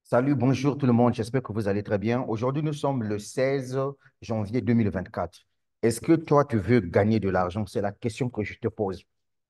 Salut, bonjour tout le monde, j'espère que vous allez très bien. Aujourd'hui, nous sommes le 16 janvier 2024. Est-ce que toi, tu veux gagner de l'argent? C'est la question que je te pose.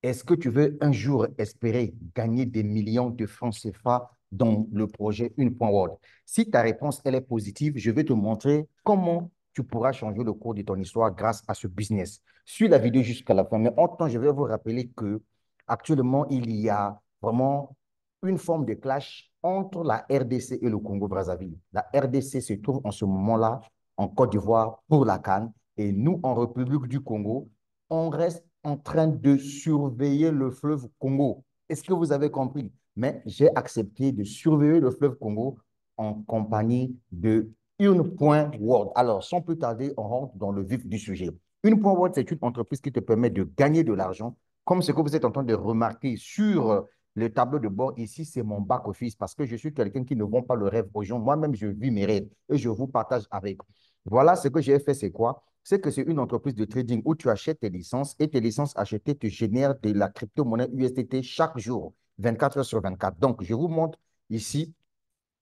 Est-ce que tu veux un jour espérer gagner des millions de francs CFA dans le projet Une.World? Si ta réponse, elle est positive, je vais te montrer comment tu pourras changer le cours de ton histoire grâce à ce business. Suis la vidéo jusqu'à la fin, mais en temps, je vais vous rappeler que actuellement, il y a vraiment une forme de clash entre la RDC et le Congo-Brazzaville. La RDC se trouve en ce moment-là en Côte d'Ivoire pour la CAN et nous, en République du Congo, on reste en train de surveiller le fleuve Congo. Est-ce que vous avez compris? Mais j'ai accepté de surveiller le fleuve Congo en compagnie de Une.World. Alors, sans plus tarder, on rentre dans le vif du sujet. Une.World, c'est une entreprise qui te permet de gagner de l'argent, comme ce que vous êtes en train de remarquer sur le tableau de bord ici, c'est mon back-office parce que je suis quelqu'un qui ne vend pas le rêve aux gens. Moi-même, je vis mes rêves et je vous partage avec. Voilà ce que j'ai fait, c'est quoi? C'est que c'est une entreprise de trading où tu achètes tes licences et tes licences achetées te génèrent de la crypto-monnaie USDT chaque jour, 24 heures sur 24. Donc, je vous montre ici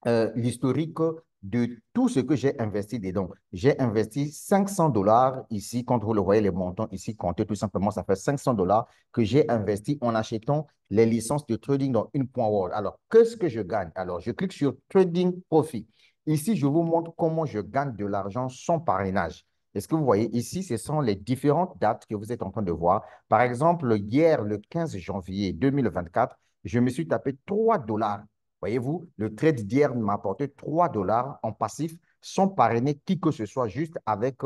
l'historique de tout ce que j'ai investi dedans. J'ai investi 500 dollars ici, quand vous le voyez, les montants ici comptés, tout simplement, ça fait 500 dollars que j'ai investi en achetant les licences de trading dans Une.World. Alors, qu'est-ce que je gagne? Alors, je clique sur Trading Profit. Ici, je vous montre comment je gagne de l'argent sans parrainage. Est-ce que vous voyez ici, ce sont les différentes dates que vous êtes en train de voir. Par exemple, hier, le 15 janvier 2024, je me suis tapé 3 dollars. Voyez-vous, le trade d'hier m'a apporté 3 dollars en passif sans parrainer qui que ce soit, juste avec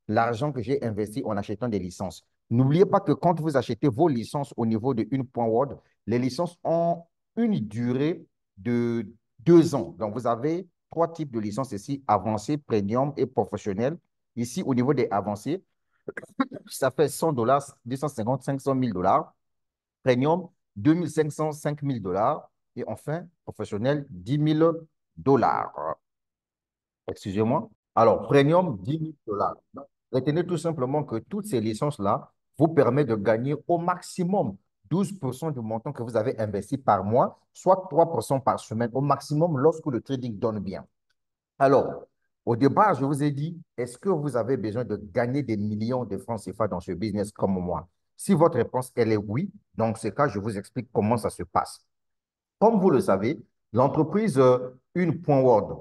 l'argent que j'ai investi en achetant des licences. N'oubliez pas que quand vous achetez vos licences au niveau de Une.World, les licences ont une durée de 2 ans. Donc, vous avez trois types de licences ici, avancées, premium et professionnelles. Ici, au niveau des avancées, ça fait 100 dollars, 250, 500 000 dollars. Premium, 2500, 5000 dollars. Et enfin, professionnel, 10 000 dollars. Excusez-moi. Alors, premium, 10 000 dollars. Retenez tout simplement que toutes ces licences-là vous permettent de gagner au maximum 12% du montant que vous avez investi par mois, soit 3% par semaine, au maximum lorsque le trading donne bien. Alors, au départ, je vous ai dit, est-ce que vous avez besoin de gagner des millions de francs CFA dans ce business comme moi? Si votre réponse, elle est oui, dans ce cas, je vous explique comment ça se passe. Comme vous le savez, l'entreprise Une.World,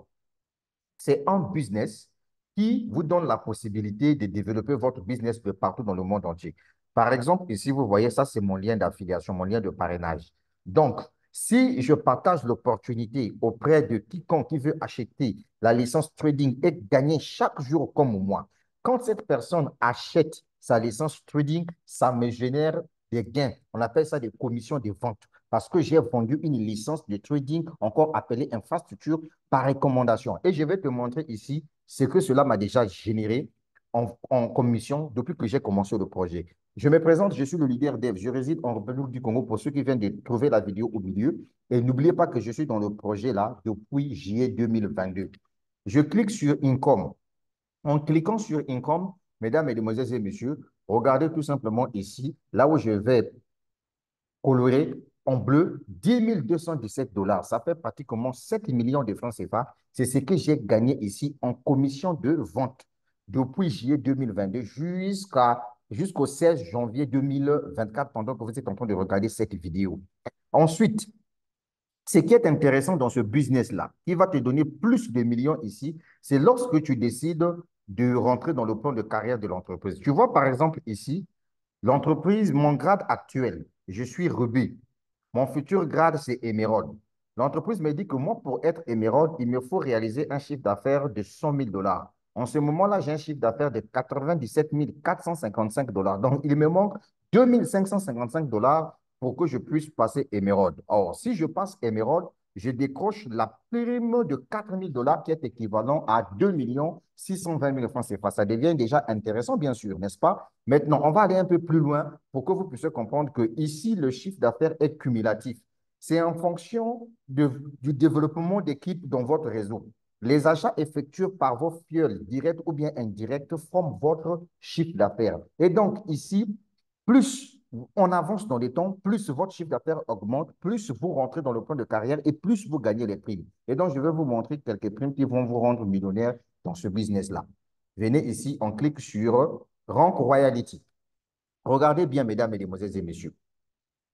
c'est un business qui vous donne la possibilité de développer votre business de partout dans le monde entier. Par exemple, ici, vous voyez, ça, c'est mon lien d'affiliation, mon lien de parrainage. Donc, si je partage l'opportunité auprès de quiconque qui veut acheter la licence trading et gagner chaque jour comme moi, quand cette personne achète sa licence trading, ça me génère des gains. On appelle ça des commissions de vente parce que j'ai vendu une licence de trading, encore appelée infrastructure, par recommandation. Et je vais te montrer ici ce que cela m'a déjà généré en commission depuis que j'ai commencé le projet. Je me présente, je suis le leader dev. Je réside en République du Congo pour ceux qui viennent de trouver la vidéo au milieu. Et n'oubliez pas que je suis dans le projet là depuis juillet 2022. Je clique sur Income. En cliquant sur Income, mesdames, mesdemoiselles et messieurs, regardez tout simplement ici, là où je vais coloré en bleu, 10 217 dollars. Ça fait pratiquement 7 millions de francs CFA. C'est ce que j'ai gagné ici en commission de vente depuis juillet 2022 jusqu'au 16 janvier 2024 pendant que vous êtes en train de regarder cette vidéo. Ensuite, ce qui est intéressant dans ce business-là, qui va te donner plus de millions ici, c'est lorsque tu décides de rentrer dans le plan de carrière de l'entreprise. Tu vois, par exemple, ici, l'entreprise, mon grade actuel, je suis Ruby. Mon futur grade, c'est Emerald. L'entreprise me dit que moi, pour être Emerald, il me faut réaliser un chiffre d'affaires de 100 000 dollars. En ce moment-là, j'ai un chiffre d'affaires de 97 455 dollars. Donc, il me manque 2 555 dollars pour que je puisse passer Emerald. Or, si je passe Emerald, je décroche la prime de 4 000 dollars qui est équivalent à 2 620 000 francs CFA. Ça devient déjà intéressant, bien sûr, n'est-ce pas? Maintenant, on va aller un peu plus loin pour que vous puissiez comprendre que ici, le chiffre d'affaires est cumulatif. C'est en fonction du développement d'équipe dans votre réseau. Les achats effectués par vos fioles, directs ou bien indirects, forment votre chiffre d'affaires. Et donc, ici, plus on avance dans les temps, plus votre chiffre d'affaires augmente, plus vous rentrez dans le plan de carrière et plus vous gagnez les primes. Et donc, je vais vous montrer quelques primes qui vont vous rendre millionnaire dans ce business-là. Venez ici, on clique sur Rank Royalty. Regardez bien, mesdames, mesdemoiselles et messieurs.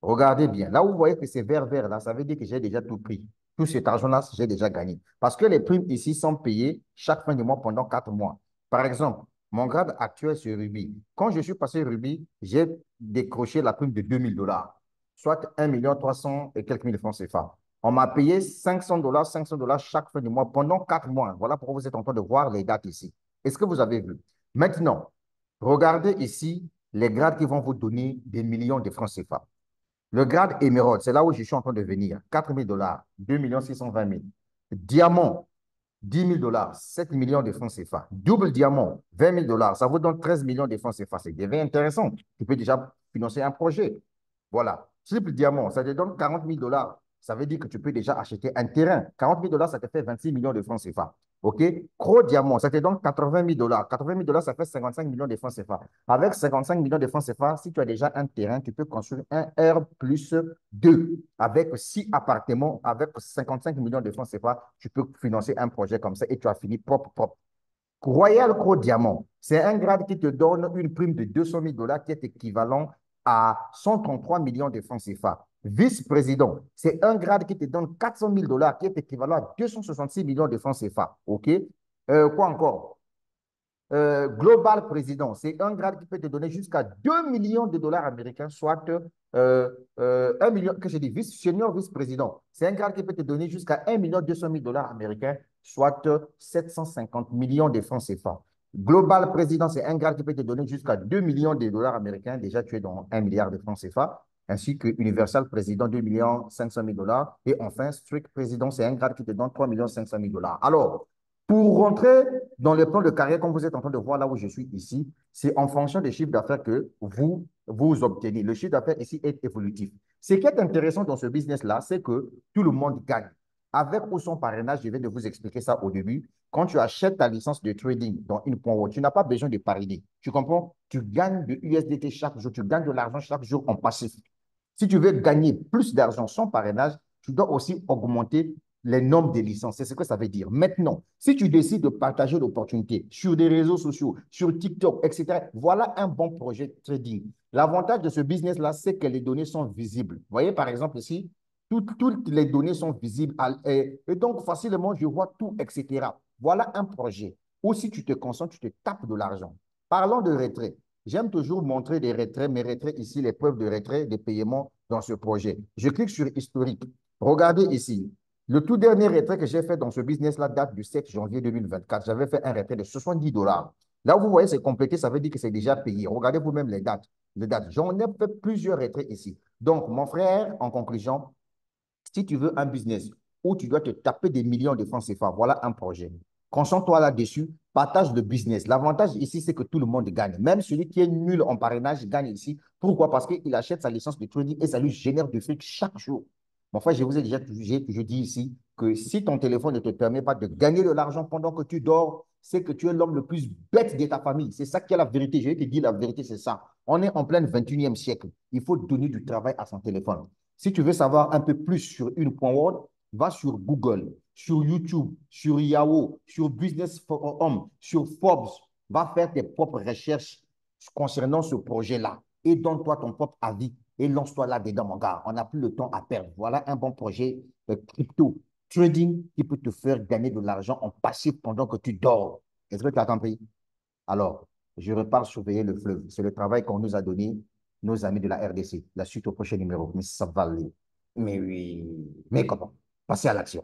Regardez bien. Là où vous voyez que c'est vert, vert, là, ça veut dire que j'ai déjà tout pris. Tout cet argent-là, j'ai déjà gagné. Parce que les primes ici sont payées chaque fin de mois pendant 4 mois. Par exemple, mon grade actuel, c'est Ruby. Quand je suis passé Ruby, j'ai décroché la prime de 2000 $, soit 1 300 000 et quelques mille francs CFA. On m'a payé 500 $, chaque fin de mois pendant 4 mois. Voilà pourquoi vous êtes en train de voir les dates ici. Est-ce que vous avez vu? Maintenant, regardez ici les grades qui vont vous donner des millions de francs CFA. Le grade émeraude, c'est là où je suis en train de venir. 4 000 $, 2 620 000. Diamant, 10 000 $, 7 millions de francs CFA. Double diamant, 20 000 $, ça vous donne 13 millions de francs CFA. C'est déjà intéressant. Tu peux déjà financer un projet. Voilà. Triple diamant, ça te donne 40 000 $. Ça veut dire que tu peux déjà acheter un terrain. 40 000 $, ça te fait 26 millions de francs CFA. OK? Gros diamant, ça te donne 80 000 $. 80 000 $, ça fait 55 millions de francs CFA. Avec 55 millions de francs CFA, si tu as déjà un terrain, tu peux construire un R plus 2. Avec 6 appartements, avec 55 millions de francs CFA, tu peux financer un projet comme ça et tu as fini propre, propre. Royal Pro Diamant, c'est un grade qui te donne une prime de 200 000 $ qui est équivalent à 133 millions de francs CFA. Vice-président, c'est un grade qui te donne 400 000 $ qui est équivalent à 266 millions de francs CFA. OK? Quoi encore? Global Président, c'est un grade qui peut te donner jusqu'à 2 millions de dollars américains, soit 1 million, que je dis, senior vice-président. C'est un grade qui peut te donner jusqu'à 1 200 000 $ américains, soit 750 millions de francs CFA. Global Président, c'est un grade qui peut te donner jusqu'à 2 millions de dollars américains. Déjà, tu es dans 1 milliard de francs CFA. Ainsi que Universal Président, 2 500 000 $. Et enfin, Strict Président, c'est un grade qui te donne 3 500 000 $. Alors, pour rentrer dans le plan de carrière, comme vous êtes en train de voir là où je suis ici, c'est en fonction des chiffres d'affaires que vous obtenez. Le chiffre d'affaires ici est évolutif. Ce qui est intéressant dans ce business-là, c'est que tout le monde gagne. Avec ou sans parrainage, je viens de vous expliquer ça au début. Quand tu achètes ta licence de trading dans une point tu n'as pas besoin de parrainer. Tu comprends? Tu gagnes de USDT chaque jour, tu gagnes de l'argent chaque jour en passif. Si tu veux gagner plus d'argent sans parrainage, tu dois aussi augmenter les nombres de licences. C'est ce que ça veut dire. Maintenant, si tu décides de partager l'opportunité sur des réseaux sociaux, sur TikTok, etc., voilà un bon projet de trading. L'avantage de ce business-là, c'est que les données sont visibles. Vous voyez, par exemple, ici, toutes les données sont visibles. Et donc, facilement, je vois tout, etc. Voilà un projet où si tu te concentres, tu te tapes de l'argent. Parlons de retrait. J'aime toujours montrer des retraits, mes retraits ici, les preuves de retrait, des paiements dans ce projet. Je clique sur historique. Regardez ici. Le tout dernier retrait que j'ai fait dans ce business-là date du 7 janvier 2024. J'avais fait un retrait de 70 $. Là où vous voyez, c'est complété, ça veut dire que c'est déjà payé. Regardez vous-même les dates. Les dates. J'en ai fait plusieurs retraits ici. Donc, mon frère, en conclusion, si tu veux un business où tu dois te taper des millions de francs CFA, voilà un projet. Concentre-toi là-dessus, partage le business. L'avantage ici, c'est que tout le monde gagne. Même celui qui est nul en parrainage gagne ici. Pourquoi? Parce qu'il achète sa licence de trading et ça lui génère du fric chaque jour. Mon frère, je vous ai déjà toujours dit ici que si ton téléphone ne te permet pas de gagner de l'argent pendant que tu dors, c'est que tu es l'homme le plus bête de ta famille. C'est ça qui est la vérité. Je vais te dire la vérité, c'est ça. On est en plein 21e siècle. Il faut donner du travail à son téléphone. Si tu veux savoir un peu plus sur une point Word, va sur Google, sur YouTube, sur Yahoo, sur Business Forum, sur Forbes. Va faire tes propres recherches concernant ce projet-là et donne-toi ton propre avis et lance-toi là-dedans, mon gars. On n'a plus le temps à perdre. Voilà un bon projet crypto trading qui peut te faire gagner de l'argent en passif pendant que tu dors. Est-ce que tu as compris? Alors, je repars surveiller le fleuve. C'est le travail qu'on nous a donné, nos amis de la RDC. La suite au prochain numéro. Mais ça va aller. Mais oui. Mais comment? Passez à l'action.